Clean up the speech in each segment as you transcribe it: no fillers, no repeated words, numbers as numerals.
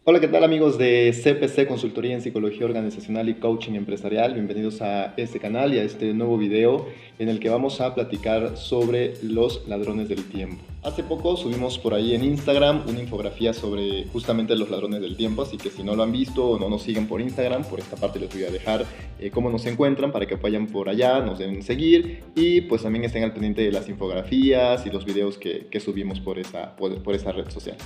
Hola, ¿qué tal amigos de CPC, Consultoría en Psicología Organizacional y Coaching Empresarial? Bienvenidos a este canal y a este nuevo video en el que vamos a platicar sobre los ladrones del tiempo. Hace poco subimos por ahí en Instagram una infografía sobre justamente los ladrones del tiempo, así que si no lo han visto o no nos siguen por Instagram, por esta parte les voy a dejar cómo nos encuentran para que vayan por allá, nos den seguir y pues también estén al pendiente de las infografías y los videos que subimos por esa red social.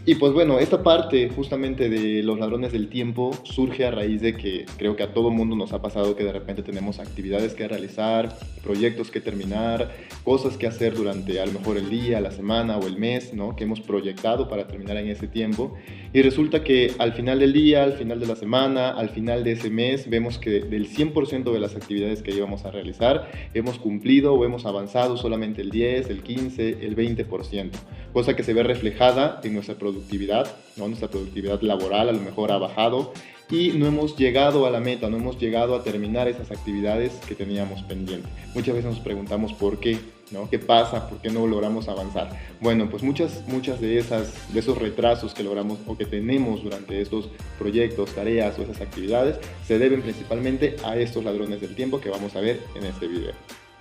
Y pues bueno, esta parte justamente de los ladrones del tiempo surge a raíz de que creo que a todo mundo nos ha pasado que de repente tenemos actividades que realizar, proyectos que terminar, cosas que hacer durante a lo mejor el día, la semana o el mes, ¿no? Que hemos proyectado para terminar en ese tiempo. Y resulta que al final del día, al final de la semana, al final de ese mes, vemos que del 100% de las actividades que íbamos a realizar, hemos cumplido o hemos avanzado solamente el 10, el 15, el 20%, cosa que se ve reflejada en nuestra productividad, ¿no? Nuestra productividad laboral a lo mejor ha bajado y no hemos llegado a la meta, no hemos llegado a terminar esas actividades que teníamos pendientes. Muchas veces nos preguntamos por qué, ¿no? ¿Qué pasa? ¿Por qué no logramos avanzar? Bueno, pues muchas de esos retrasos que logramos o que tenemos durante estos proyectos, tareas o esas actividades se deben principalmente a estos ladrones del tiempo que vamos a ver en este video.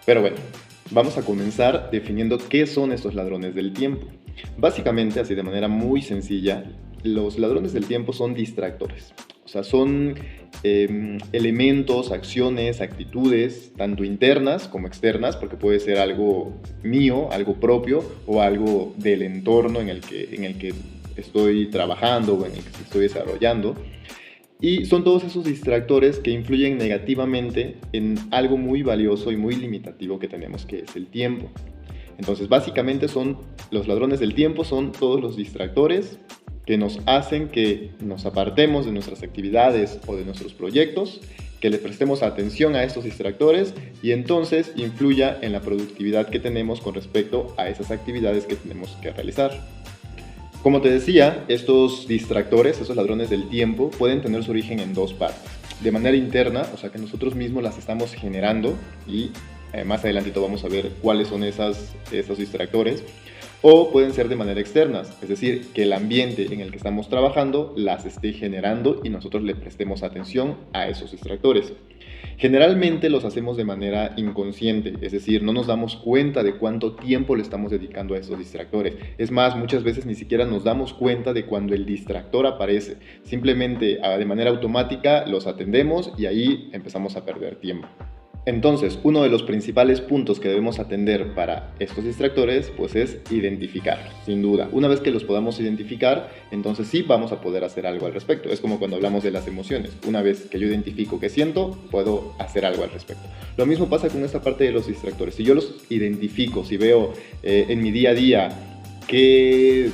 Pero bueno, vamos a comenzar definiendo qué son estos ladrones del tiempo. Básicamente, así de manera muy sencilla, los ladrones del tiempo son distractores. O sea, son elementos, acciones, actitudes, tanto internas como externas, porque puede ser algo mío, algo propio o algo del entorno en el que estoy trabajando o en el que estoy desarrollando. Y son todos esos distractores que influyen negativamente en algo muy valioso y muy limitativo que tenemos, que es el tiempo. Entonces, básicamente los ladrones del tiempo son todos los distractores que nos hacen que nos apartemos de nuestras actividades o de nuestros proyectos, que le prestemos atención a estos distractores y entonces influya en la productividad que tenemos con respecto a esas actividades que tenemos que realizar. Como te decía, estos distractores, esos ladrones del tiempo, pueden tener su origen en dos partes. De manera interna, o sea que nosotros mismos las estamos generando y más adelantito vamos a ver cuáles son esos distractores. O pueden ser de manera externa, es decir, que el ambiente en el que estamos trabajando las esté generando y nosotros le prestemos atención a esos distractores. Generalmente los hacemos de manera inconsciente, es decir, no nos damos cuenta de cuánto tiempo le estamos dedicando a esos distractores. Es más, muchas veces ni siquiera nos damos cuenta de cuando el distractor aparece. Simplemente de manera automática los atendemos y ahí empezamos a perder tiempo. Entonces, uno de los principales puntos que debemos atender para estos distractores pues es identificarlos, sin duda. Una vez que los podamos identificar, entonces sí vamos a poder hacer algo al respecto. Es como cuando hablamos de las emociones. Una vez que yo identifico qué siento, puedo hacer algo al respecto. Lo mismo pasa con esta parte de los distractores. Si yo los identifico, si veo en mi día a día qué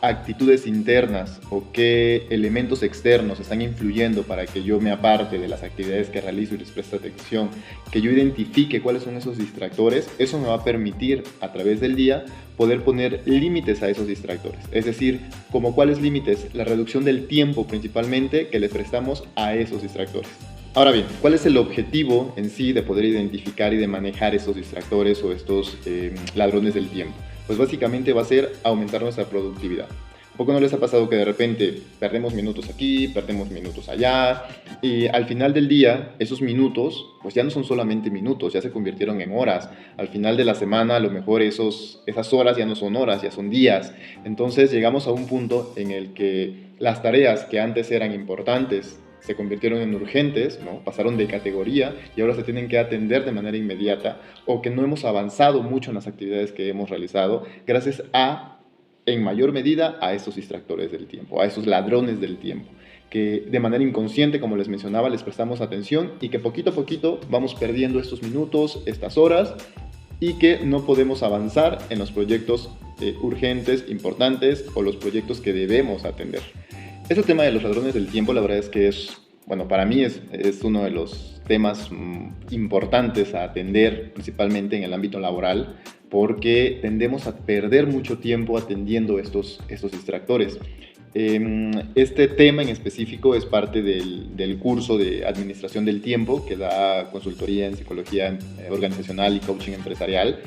actitudes internas o qué elementos externos están influyendo para que yo me aparte de las actividades que realizo y les preste atención, que yo identifique cuáles son esos distractores, eso me va a permitir a través del día poder poner límites a esos distractores. Es decir, como cuáles límites, la reducción del tiempo principalmente que le prestamos a esos distractores. Ahora bien, ¿cuál es el objetivo en sí de poder identificar y de manejar estos distractores o estos ladrones del tiempo? Pues básicamente va a ser aumentar nuestra productividad. ¿A poco no les ha pasado que de repente perdemos minutos aquí, perdemos minutos allá? Y al final del día, esos minutos, pues ya no son solamente minutos, ya se convirtieron en horas. Al final de la semana, a lo mejor esas horas ya no son horas, ya son días. Entonces llegamos a un punto en el que las tareas que antes eran importantes se convirtieron en urgentes, ¿no? Pasaron de categoría y ahora se tienen que atender de manera inmediata, o que no hemos avanzado mucho en las actividades que hemos realizado gracias en mayor medida, a estos distractores del tiempo, a esos ladrones del tiempo, que de manera inconsciente, como les mencionaba, les prestamos atención y que poquito a poquito vamos perdiendo estos minutos, estas horas, y que no podemos avanzar en los proyectos urgentes, importantes o los proyectos que debemos atender. Este tema de los ladrones del tiempo, la verdad es que para mí es uno de los temas importantes a atender, principalmente en el ámbito laboral, porque tendemos a perder mucho tiempo atendiendo estos distractores. Este tema en específico es parte del curso de Administración del Tiempo que da consultoría en psicología organizacional y coaching empresarial.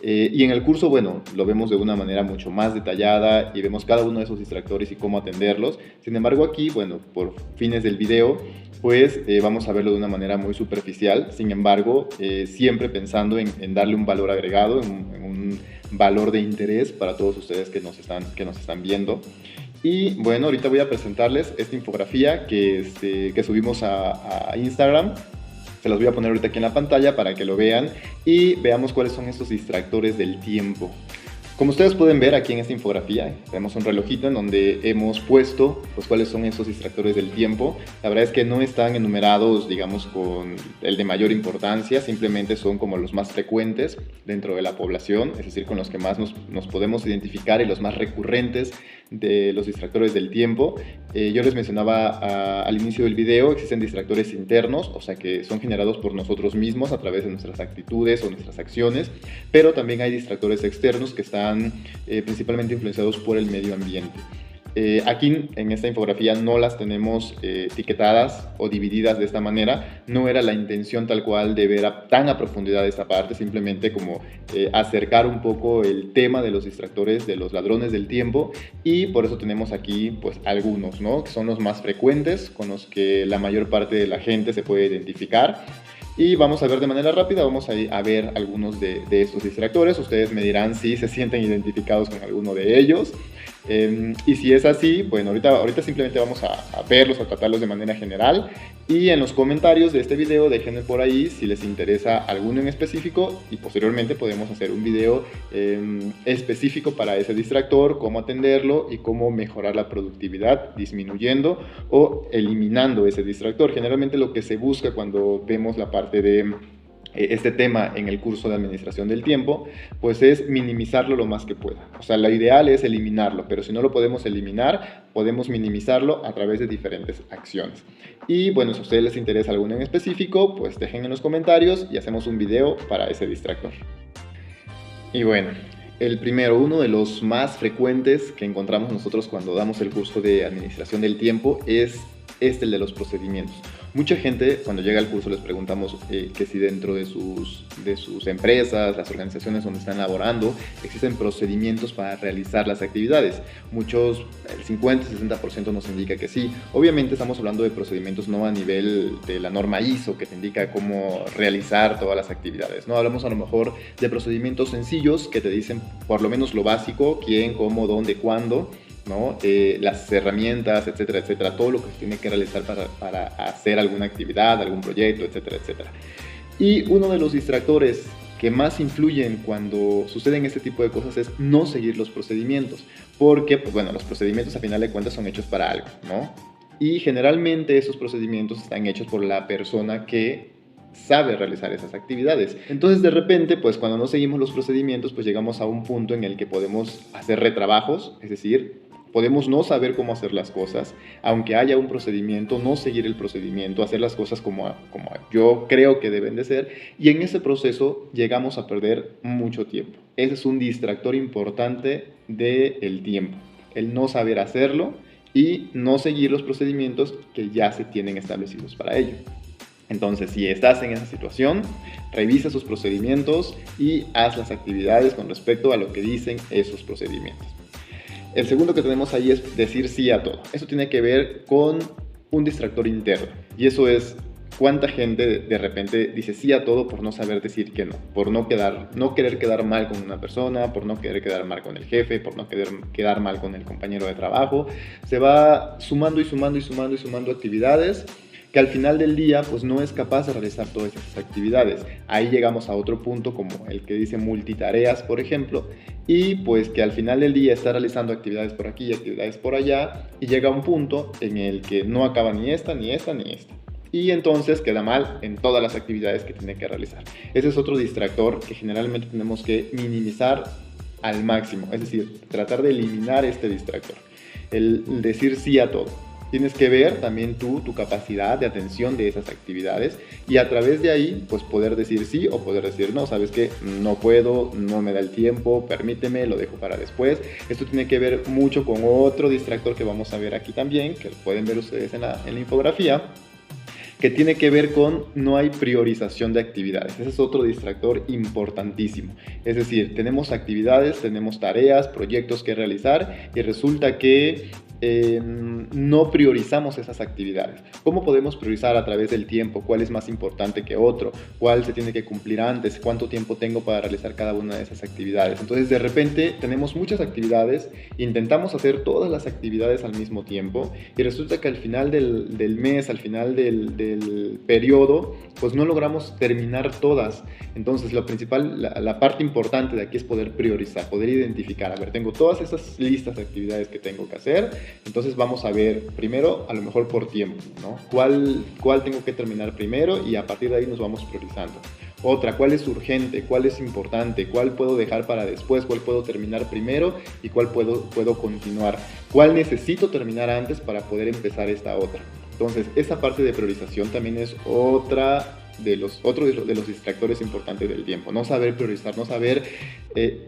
Y en el curso, bueno, lo vemos de una manera mucho más detallada y vemos cada uno de esos distractores y cómo atenderlos. Sin embargo, aquí, bueno, por fines del video, pues vamos a verlo de una manera muy superficial. Sin embargo, siempre pensando en darle un valor agregado, en un valor de interés para todos ustedes que nos están viendo. Y bueno, ahorita voy a presentarles esta infografía que subimos a Instagram. Se las voy a poner ahorita aquí en la pantalla para que lo vean y veamos cuáles son estos distractores del tiempo. Como ustedes pueden ver aquí en esta infografía, tenemos un relojito en donde hemos puesto pues, cuáles son esos distractores del tiempo. La verdad es que no están enumerados, digamos, con el de mayor importancia, simplemente son como los más frecuentes dentro de la población, es decir, con los que más nos podemos identificar y los más recurrentes de los distractores del tiempo. Yo les mencionaba al inicio del video, existen distractores internos, o sea que son generados por nosotros mismos a través de nuestras actitudes o nuestras acciones, pero también hay distractores externos que están principalmente influenciados por el medio ambiente. Aquí en esta infografía no las tenemos etiquetadas o divididas de esta manera. No era la intención tal cual de ver tan a profundidad esta parte, simplemente como acercar un poco el tema de los distractores, de los ladrones del tiempo, y por eso tenemos aquí pues algunos, ¿no? Que son los más frecuentes, con los que la mayor parte de la gente se puede identificar. Y vamos a ver de manera rápida, vamos a ver algunos de estos distractores. Ustedes me dirán si se sienten identificados con alguno de ellos. Y si es así, bueno, ahorita simplemente vamos a verlos, a tratarlos de manera general. Y en los comentarios de este video déjenme por ahí si les interesa alguno en específico y posteriormente podemos hacer un video específico para ese distractor, cómo atenderlo y cómo mejorar la productividad disminuyendo o eliminando ese distractor. Generalmente lo que se busca cuando vemos la parte de este tema en el curso de administración del tiempo, pues es minimizarlo lo más que pueda. O sea, lo ideal es eliminarlo, pero si no lo podemos eliminar, podemos minimizarlo a través de diferentes acciones. Y bueno, si a ustedes les interesa alguno en específico, pues dejen en los comentarios y hacemos un video para ese distractor. Y bueno, el primero, uno de los más frecuentes que encontramos nosotros cuando damos el curso de administración del tiempo es el de los procedimientos. Mucha gente cuando llega al curso les preguntamos que si dentro de sus empresas, las organizaciones donde están laborando, existen procedimientos para realizar las actividades. Muchos, el 50-60% nos indica que sí. Obviamente estamos hablando de procedimientos no a nivel de la norma ISO que te indica cómo realizar todas las actividades, ¿no? Hablamos a lo mejor de procedimientos sencillos que te dicen por lo menos lo básico, quién, cómo, dónde, cuándo, ¿no? Las herramientas, etcétera, etcétera, todo lo que se tiene que realizar para hacer alguna actividad, algún proyecto, etcétera, etcétera. Y uno de los distractores que más influyen cuando suceden este tipo de cosas es no seguir los procedimientos, porque, pues bueno, los procedimientos a final de cuentas son hechos para algo, ¿no? Y generalmente esos procedimientos están hechos por la persona que sabe realizar esas actividades. Entonces de repente, pues cuando no seguimos los procedimientos, pues llegamos a un punto en el que podemos hacer retrabajos, es decir, podemos no saber cómo hacer las cosas, aunque haya un procedimiento, no seguir el procedimiento, hacer las cosas como yo creo que deben de ser, y en ese proceso llegamos a perder mucho tiempo. Ese es un distractor importante del tiempo, el no saber hacerlo y no seguir los procedimientos que ya se tienen establecidos para ello. Entonces, si estás en esa situación, revisa sus procedimientos y haz las actividades con respecto a lo que dicen esos procedimientos. El segundo que tenemos ahí es decir sí a todo. Eso tiene que ver con un distractor interno. Y eso es cuánta gente de repente dice sí a todo por no saber decir que no. Por no querer quedar mal con una persona, por no querer quedar mal con el jefe, por no querer quedar mal con el compañero de trabajo. Se va sumando y sumando y sumando y sumando actividades que al final del día pues no es capaz de realizar todas esas actividades. Ahí llegamos a otro punto como el que dice multitareas, por ejemplo, y pues que al final del día está realizando actividades por aquí y actividades por allá y llega a un punto en el que no acaba ni esta, ni esta, ni esta. Y entonces queda mal en todas las actividades que tiene que realizar. Ese es otro distractor que generalmente tenemos que minimizar al máximo, es decir, tratar de eliminar este distractor, el decir sí a todo. Tienes que ver también tú, tu capacidad de atención de esas actividades y a través de ahí, pues poder decir sí o poder decir no, sabes que no puedo, no me da el tiempo, permíteme, lo dejo para después. Esto tiene que ver mucho con otro distractor que vamos a ver aquí también, que pueden ver ustedes en la infografía, que tiene que ver con no hay priorización de actividades. Ese es otro distractor importantísimo. Es decir, tenemos actividades, tenemos tareas, proyectos que realizar y resulta que no priorizamos esas actividades. ¿Cómo podemos priorizar a través del tiempo? ¿Cuál es más importante que otro? ¿Cuál se tiene que cumplir antes? ¿Cuánto tiempo tengo para realizar cada una de esas actividades? Entonces, de repente, tenemos muchas actividades, intentamos hacer todas las actividades al mismo tiempo y resulta que al final del mes, al final del periodo, pues no logramos terminar todas. Entonces, lo principal, la parte importante de aquí es poder priorizar, poder identificar. A ver, tengo todas esas listas de actividades que tengo que hacer. Entonces vamos a ver primero, a lo mejor por tiempo, ¿no? ¿Cuál tengo que terminar primero? Y a partir de ahí nos vamos priorizando. Otra, ¿cuál es urgente? ¿Cuál es importante? ¿Cuál puedo dejar para después? ¿Cuál puedo terminar primero? ¿Y cuál puedo continuar? ¿Cuál necesito terminar antes para poder empezar esta otra? Entonces, esa parte de priorización también es otro de los distractores importantes del tiempo. No saber priorizar, no saber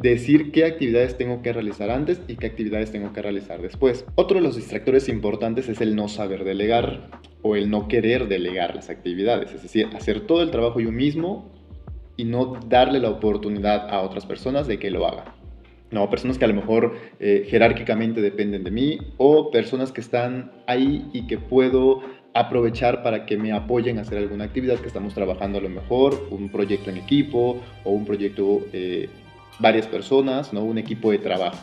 decir qué actividades tengo que realizar antes y qué actividades tengo que realizar después. Otro de los distractores importantes es el no saber delegar o el no querer delegar las actividades. Es decir, hacer todo el trabajo yo mismo y no darle la oportunidad a otras personas de que lo hagan. No, personas que a lo mejor jerárquicamente dependen de mí o personas que están ahí y que puedo aprovechar para que me apoyen a hacer alguna actividad que estamos trabajando, a lo mejor un proyecto en equipo o un proyecto varias personas, ¿no? Un equipo de trabajo.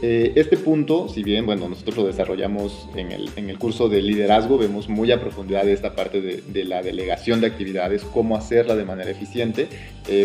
Este punto, si bien bueno, nosotros lo desarrollamos en el curso de liderazgo, vemos muy a profundidad esta parte de la delegación de actividades, cómo hacerla de manera eficiente.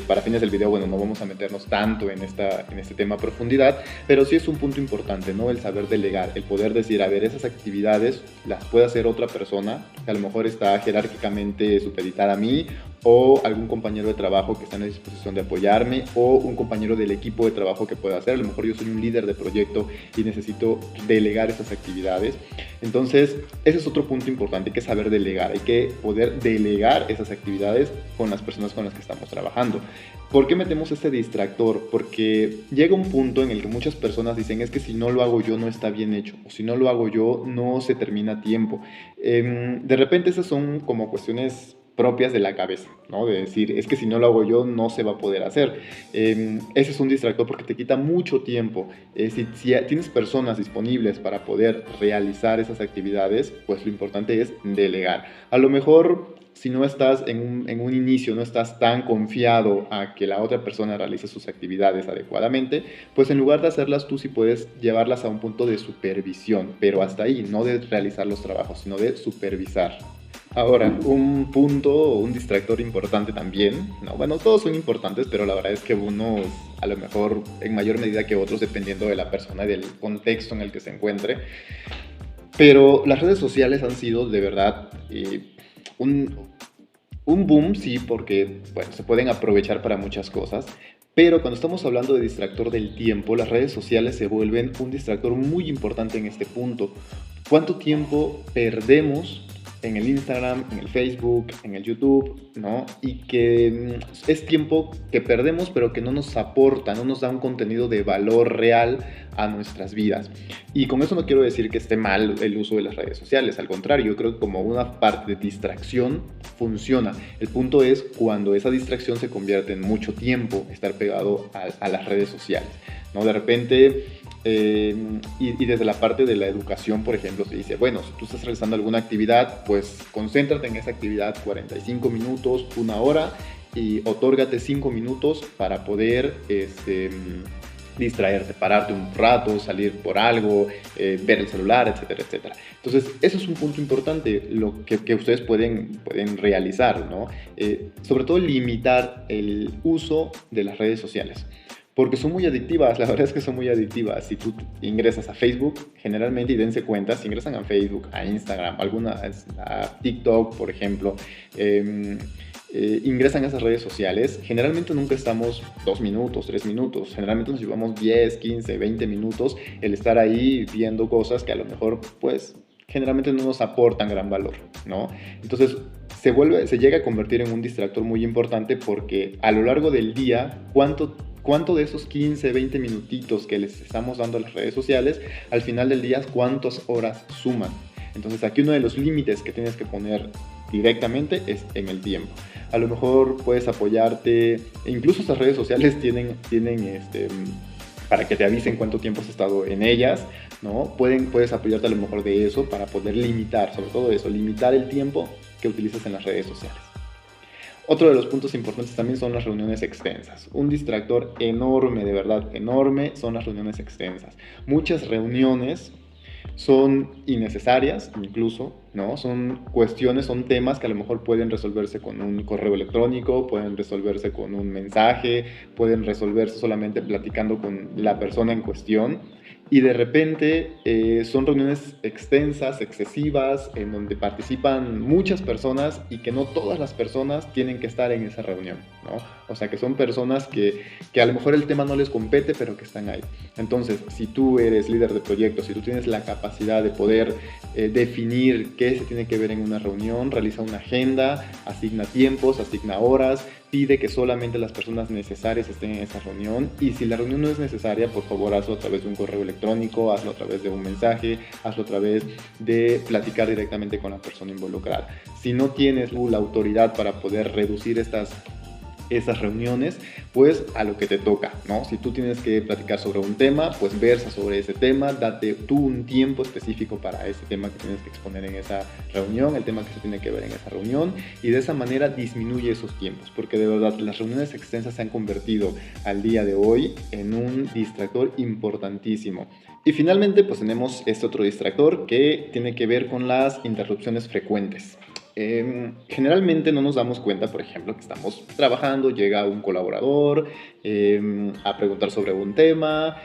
Para fines del video, bueno, no vamos a meternos tanto en este tema a profundidad, pero sí es un punto importante, ¿no? El saber delegar, el poder decir, a ver, esas actividades las puede hacer otra persona, que a lo mejor está jerárquicamente supeditada a mí, o algún compañero de trabajo que está en la disposición de apoyarme, o un compañero del equipo de trabajo que pueda hacer. A lo mejor yo soy un líder de proyecto y necesito delegar esas actividades. Entonces, ese es otro punto importante, hay que saber delegar, hay que poder delegar esas actividades con las personas con las que estamos trabajando. ¿Por qué metemos este distractor? Porque llega un punto en el que muchas personas dicen, es que si no lo hago yo no está bien hecho, o si no lo hago yo no se termina a tiempo. De repente esas son como cuestiones propias de la cabeza, ¿no? De decir, es que si no lo hago yo no se va a poder hacer. Ese es un distractor porque te quita mucho tiempo. Si tienes personas disponibles para poder realizar esas actividades, pues lo importante es delegar. A lo mejor, si no estás en un inicio, no estás tan confiado a que la otra persona realice sus actividades adecuadamente, pues en lugar de hacerlas tú sí puedes llevarlas a un punto de supervisión, pero hasta ahí, no de realizar los trabajos, sino de supervisar. Ahora, un punto o un distractor importante también, no, bueno, todos son importantes, pero la verdad es que unos a lo mejor en mayor medida que otros dependiendo de la persona y del contexto en el que se encuentre, pero las redes sociales han sido de verdad un boom, sí, porque bueno, se pueden aprovechar para muchas cosas, pero cuando estamos hablando de distractor del tiempo, las redes sociales se vuelven un distractor muy importante en este punto. ¿Cuánto tiempo perdemos en el Instagram, en el Facebook, en el YouTube, ¿no? Y que es tiempo que perdemos, pero que no nos aporta, no nos da un contenido de valor real a nuestras vidas. Y con eso no quiero decir que esté mal el uso de las redes sociales, al contrario, yo creo que como una parte de distracción funciona. El punto es cuando esa distracción se convierte en mucho tiempo estar pegado a las redes sociales, ¿no? De repente, y desde la parte de la educación, por ejemplo, se dice, bueno, si tú estás realizando alguna actividad, pues concéntrate en esa actividad 45 minutos, una hora, y otórgate 5 minutos para poder distraerte, pararte un rato, salir por algo, ver el celular, etcétera, etcétera. Entonces, eso es un punto importante, lo que ustedes pueden realizar, ¿no? Sobre todo limitar el uso de las redes sociales. Porque son muy adictivas, la verdad es que son muy adictivas. Si tú ingresas a Facebook, generalmente, y dense cuenta, si ingresan a Facebook, a Instagram, a TikTok, por ejemplo, ingresan a esas redes sociales, generalmente nunca estamos 2 minutos, 3 minutos, generalmente nos llevamos 10, 15, 20 minutos el estar ahí viendo cosas que a lo mejor, pues, generalmente no nos aportan gran valor, ¿no? Entonces se llega a convertir en un distractor muy importante porque a lo largo del día, ¿cuánto de esos 15, 20 minutitos que les estamos dando a las redes sociales, al final del día, cuántas horas suman? Entonces aquí uno de los límites que tienes que poner directamente es en el tiempo. A lo mejor puedes apoyarte, incluso estas redes sociales tienen para que te avisen cuánto tiempo has estado en ellas, ¿no? Puedes apoyarte a lo mejor de eso para poder limitar, sobre todo eso, limitar el tiempo que utilizas en las redes sociales. Otro de los puntos importantes también son las reuniones extensas. Un distractor enorme, de verdad enorme, son las reuniones extensas. Muchas reuniones son innecesarias incluso, ¿no? Son cuestiones, son temas que a lo mejor pueden resolverse con un correo electrónico, pueden resolverse con un mensaje, pueden resolverse solamente platicando con la persona en cuestión. Y de repente son reuniones extensas, excesivas, en donde participan muchas personas y que no todas las personas tienen que estar en esa reunión, ¿no? O sea, que son personas que a lo mejor el tema no les compete, pero que están ahí. Entonces, si tú eres líder de proyectos, si tú tienes la capacidad de poder definir qué se tiene que ver en una reunión, realiza una agenda, asigna tiempos, asigna horas, pide que solamente las personas necesarias estén en esa reunión, y si la reunión no es necesaria, por favor hazlo a través de un correo electrónico, hazlo a través de un mensaje, hazlo a través de platicar directamente con la persona involucrada. Si no tienes la autoridad para poder reducir esas reuniones, pues a lo que te toca, ¿no? Si tú tienes que platicar sobre un tema, pues versa sobre ese tema, date tú un tiempo específico para ese tema que tienes que exponer en esa reunión, el tema que se tiene que ver en esa reunión, y de esa manera disminuye esos tiempos, porque de verdad las reuniones extensas se han convertido al día de hoy en un distractor importantísimo. Y finalmente, pues tenemos este otro distractor que tiene que ver con las interrupciones frecuentes. Generalmente no nos damos cuenta, por ejemplo, que estamos trabajando, llega un colaborador a preguntar sobre un tema,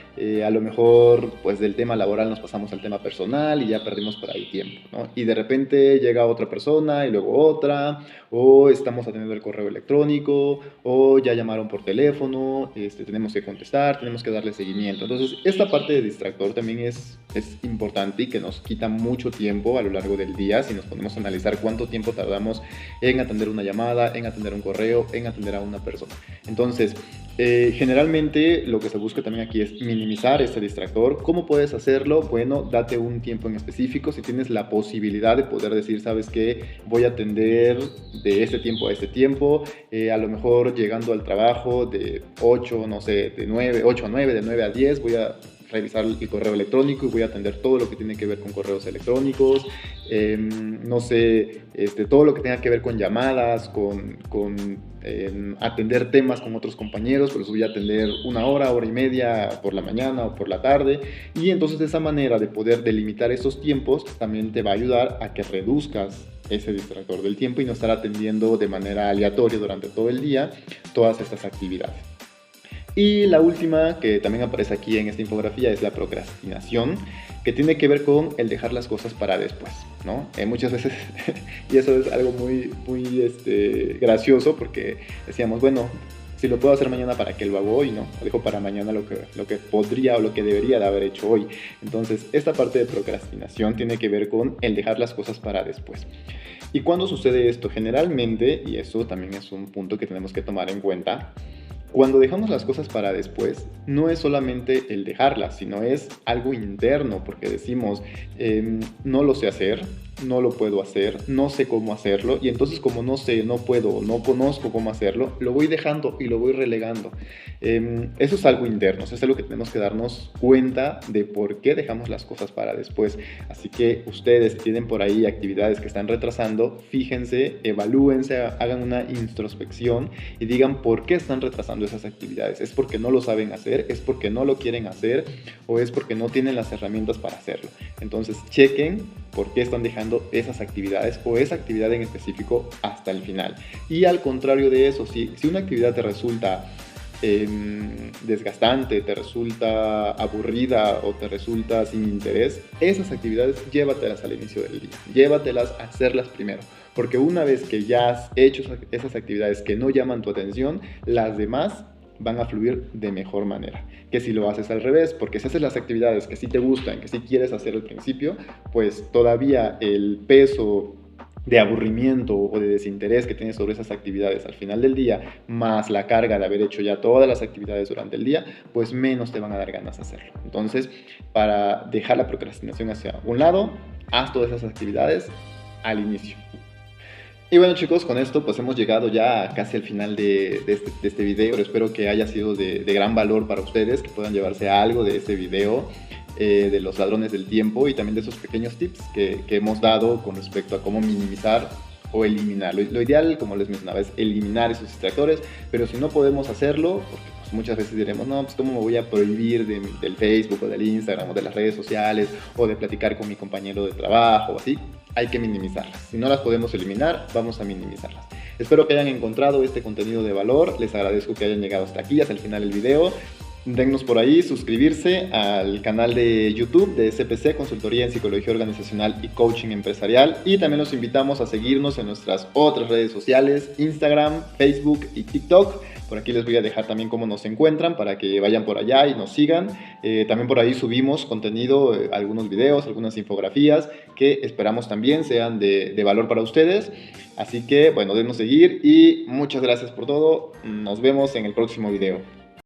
a lo mejor pues del tema laboral nos pasamos al tema personal y ya perdimos por ahí tiempo, ¿no? Y de repente llega otra persona y luego otra, o estamos atendiendo el correo electrónico, o ya llamaron por teléfono, tenemos que contestar, tenemos que darle seguimiento. Entonces esta parte de distractor también es importante y que nos quita mucho tiempo a lo largo del día si nos ponemos a analizar cuánto tiempo tardamos en atender una llamada, en atender un correo, en atender a una persona. Entonces, generalmente lo que se busca también aquí es minimizar este distractor. ¿Cómo puedes hacerlo? Bueno, date un tiempo en específico. Si tienes la posibilidad de poder decir, ¿sabes qué? Voy a atender de este tiempo a este tiempo, a lo mejor llegando al trabajo de 8, no sé, de 8 a 9, de 9 a 10, voy a revisar el correo electrónico y voy a atender todo lo que tiene que ver con correos electrónicos, no sé, todo lo que tenga que ver con llamadas, con atender temas con otros compañeros, pues voy a atender una hora y media por la mañana o por la tarde, y entonces de esa manera de poder delimitar esos tiempos también te va a ayudar a que reduzcas ese distractor del tiempo y no estar atendiendo de manera aleatoria durante todo el día todas estas actividades. Y la última que también aparece aquí en esta infografía es la procrastinación, que tiene que ver con el dejar las cosas para después, ¿no? Muchas veces, y eso es algo muy gracioso, porque decíamos, bueno, si lo puedo hacer mañana, ¿para qué lo hago hoy? No, dejo para mañana lo que podría o lo que debería de haber hecho hoy. Entonces, esta parte de procrastinación tiene que ver con el dejar las cosas para después. ¿Y cuándo sucede esto? Generalmente, y eso también es un punto que tenemos que tomar en cuenta, cuando dejamos las cosas para después, no es solamente el dejarlas, sino es algo interno, porque decimos, no lo sé hacer, no lo puedo hacer, no sé cómo hacerlo, y entonces como no sé, no puedo, no conozco cómo hacerlo, lo voy dejando y lo voy relegando. Eso es algo interno, eso es algo que tenemos que darnos cuenta de por qué dejamos las cosas para después. Así que ustedes, si tienen por ahí actividades que están retrasando, fíjense, evalúense, hagan una introspección y digan por qué están retrasando esas actividades. ¿Es porque no lo saben hacer? ¿Es porque no lo quieren hacer? ¿O es porque no tienen las herramientas para hacerlo? Entonces chequen por qué están dejando esas actividades o esa actividad en específico hasta el final. Y al contrario de eso, si una actividad te resulta desgastante, te resulta aburrida o te resulta sin interés, esas actividades llévatelas al inicio del día, llévatelas a hacerlas primero, porque una vez que ya has hecho esas actividades que no llaman tu atención, las demás van a fluir de mejor manera que si lo haces al revés, porque si haces las actividades que sí te gustan, que sí quieres hacer al principio, pues todavía el peso de aburrimiento o de desinterés que tienes sobre esas actividades al final del día, más la carga de haber hecho ya todas las actividades durante el día, pues menos te van a dar ganas de hacerlo. Entonces, para dejar la procrastinación hacia un lado, haz todas esas actividades al inicio. Y bueno, chicos, con esto pues hemos llegado ya casi al final de este video. Espero que haya sido de gran valor para ustedes, que puedan llevarse algo de este video, de los ladrones del tiempo y también de esos pequeños tips que hemos dado con respecto a cómo minimizar o eliminar. Lo ideal, como les mencionaba, es eliminar esos distractores, pero si no podemos hacerlo, porque pues, muchas veces diremos, no, pues cómo me voy a prohibir del Facebook o del Instagram o de las redes sociales o de platicar con mi compañero de trabajo o así. Hay que minimizarlas. Si no las podemos eliminar, vamos a minimizarlas. Espero que hayan encontrado este contenido de valor. Les agradezco que hayan llegado hasta aquí, hasta el final del video. Dennos por ahí, suscribirse al canal de YouTube de SPC, Consultoría en Psicología Organizacional y Coaching Empresarial. Y también los invitamos a seguirnos en nuestras otras redes sociales, Instagram, Facebook y TikTok. Por aquí les voy a dejar también cómo nos encuentran para que vayan por allá y nos sigan. También por ahí subimos contenido, algunos videos, algunas infografías que esperamos también sean de valor para ustedes. Así que, bueno, denos seguir y muchas gracias por todo. Nos vemos en el próximo video.